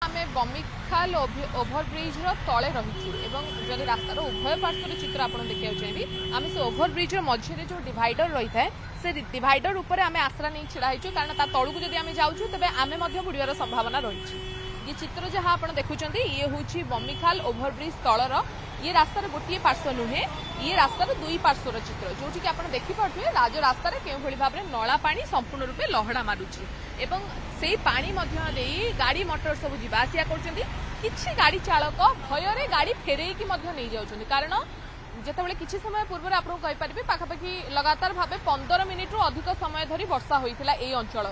आमे बमिखाल ओभरब्रिज तले रही जब रास्तार उभय पार्श्वर चित्र आप देखा चाहिए आम से ओभरब्रिज मझे जो डिवाइडर रही है से डिवाइडर उपर आम आश्रा नहीं छिड़ा होचु कारण तलू जब आम जाऊँ तेज आम बुड़ार संभावना रही ये चित्र जहाँ आप देखुं ये हूँ बमिखाल ओभरब्रिज तलर ये रास्तार गोटे पार्श्व नुहे ये रास्तार दुई पार्श्वर चित्र जो कि आप देखिपे राज रास्तार के भाव में नला पानी संपूर्ण रूपे लहड़ा मारुची एवं से पानी गाड़ी मोटर सब जावासिया कर गाड़ी चालक भयर गाड़ी फेरईकी नहीं जाऊँ कारण जितेबाला किसी समय पूर्व आपको कहींपारे पाखापाखि लगातार भाव 15 मिनिट रु अधिक समय धरी वर्षा होता है अंचल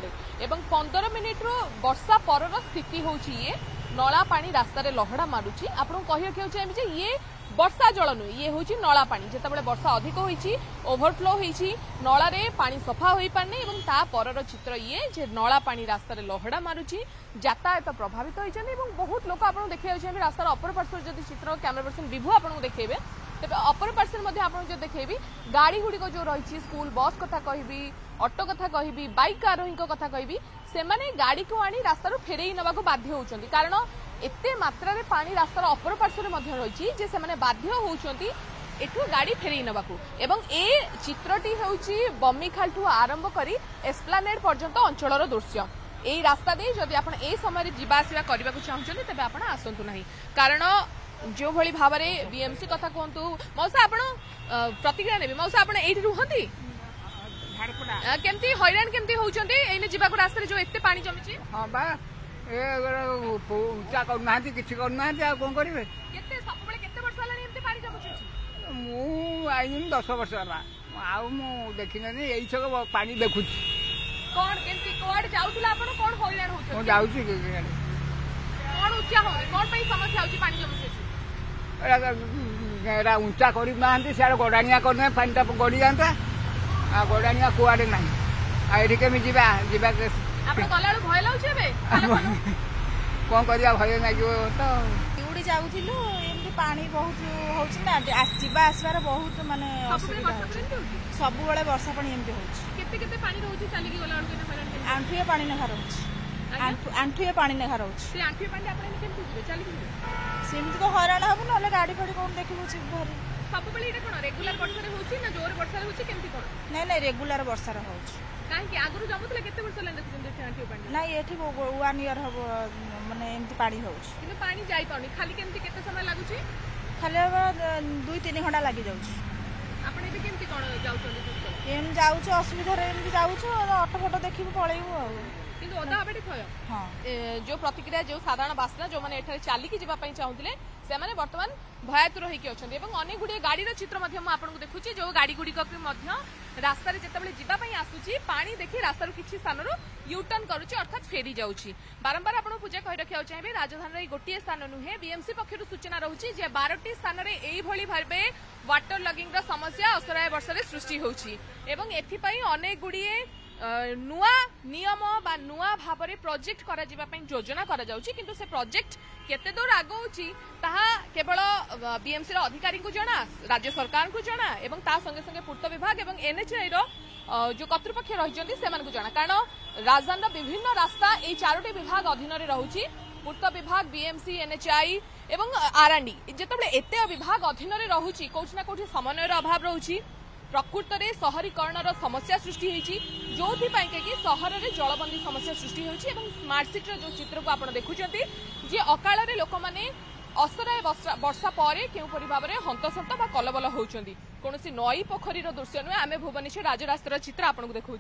एवं 15 मिनिट रु वर्षा पर स्थिति होची ये नला पानी रास्तार लहड़ा मारुची आपको कही रखा चाहिए ये वर्षा जल नुहे ये हूँ नला पानी जितेबाला वर्षा अधिक होती ओभरफ्लो होती नलारे पानी सफा हो पारनी और तापर चित्र ये जे नला पानी रास्तार लहड़ा मारुची यातायात प्रभावित होती बहुत लोग आपको देखा चाहिए रास्तार अपर पार्श्व जब चित्र कैमेरा पर्सन विभु आपको देखेबे तेज अपर पार्श्व जो देखेबी गाड़ी गुड़िक जो रही स्कूल बस कथा कहि ऑटो कथा कहि बाइक आरोही कथा कहि से गाड़ी को आनी रास्तार फेरई नवा बाध्य होती कारण एते मात्रा रे पानी रास्तार अपर पार्श्व रही से बाध्य होती एठू गाड़ी फेरई नवाकू एवं ए चित्रटी होउची बमिखाल ठू आरंभ करी एस्प्लानेड पर्यंत अंचलर दृश्य यही रास्ता दे जदि आपण ए समय जीवा आसिया करबा को चाहउछन तेबे आपण आसंतु नाही कारण जो भली भाव में बीएमसी कथा कहतु मौसा आपण प्रतिक्रिया ने मौसा आपण एठी रुहंती केमती हैरान केमती होउचंती एने जीवा को रास्ता रे जो एते पानी जमिची हां बा ए पूजा करनाहांती किछि करनाहांती आ कोन करिवे केते सब बेले केते वर्ष लानी एते पानी जमुची मु आइनी 10 वर्ष होला आउ मु देखिननी एई छक पानी देखुची कोन केमती कोड जाउतला आपण कोन हैरान होउछ मु जाउची कोन उच्चा हो कोन पई समस्या होउची पानी जमुची एरा ऊंचा करना सियाड़े गड़ाणिया करना पानी गड़ी जाता गड़ाणिया कुआड़े ना ये केमी जीवा जीवा भय लगे कौन कर भय लगे तो उड़ी जाऊलु एमती पानी बहुत होना जावा आसबार बहुत माने सब बड़े वर्षा पानी एमती हो आंठुए पानी नेखा रोचे आंठुए पानी नेखा रोचे सेमती तो हैरान हम ना गाड़ी फाड़ी कौन देखिए सब रेगुलर वर्षा होची ना जोर वर्षा होची केमती कोन नहीं नहीं रेगुलर वर्षा होची काहे कि आगरु जमुतले केते वर्ष लाइन देखुन आंठियो पानी नहीं एठी 1 ईयर हो माने एमती पानी होची किंतु पानी जाई पानी खाली केमती केते समय लागुची खाली 2-3 घंटा लागि जाउची आपण एबे केमती कोन जाउछन एम जाउछ असुविधा रे एमती जाउछ ऑटो फोटो देखिबो पळेइबो आ किंतु ओदा आबेटी थय हां जो प्रतिक्रिया जो साधारण बासिना जो माने एठारे चाली की जीवा पई चाहुतले से माने वर्तमान भयातुर होइकी अछन्ती एवं अनेक गुडी गाड़ी चित्र मध्य म आपन को देखुची जो गाड़ी गुडी के मध्य रास्ता रे जेतेबेले जीवा पई आसुची पानी देखि रास्ता रो किछि स्थान रो यू टर्न करूची अर्थात फेरी जाउची बारंबार आपन पूजा कहि रखिया चाहिए राजधानी रे गोटिए स्थान नुहे बीएमसी पक्षरु सूचना रहउची जे 12टी स्थान रे एई भली भाबे वाटर लगिंग रो समस्या असराय वर्ष रे सृष्टि होउची एवं एथि पई अनेक गुडीए नुआ नियम बा नुआ भाव में प्रोजेक्ट करा जिबा पई योजना करा जाउची किंतु से प्रोजेक्ट केते दूर आगौची ताहा केवल बीएमसी रो अधिकारी को जणा राज्य सरकार को जणा एवं ता संगे संगे पूर्त विभाग एवं एनएचआई रो जो कर्तृपक्ष रहिजंती से मानकु जणा कारण राजधानी विभिन्न रास्ता ए चारोटी विभाग अधीन रे रहउची पूर्त विभाग बीएमसी एनएचआई एवं आरएनडी जेतेबेले एते विभाग अधीन रे रहउची कोठी ना कोठी समन्वय रो अभाव रहउची प्रकृत में शहरीकरण समस्या सृष्टि होती जो सहर में जलबंदी समस्या सृष्टि होती स्मार्ट सिटी जो चित्र को आप देखुं जे अकाल लोक मैंने असराय वर्षा पर केउपरि भाव में हंतसंत बा कलबल होउछंती कौन नई पोखरी दृश्य नुहे आम भुवनेश्वर राजरास्तार चित्र आपको देखा।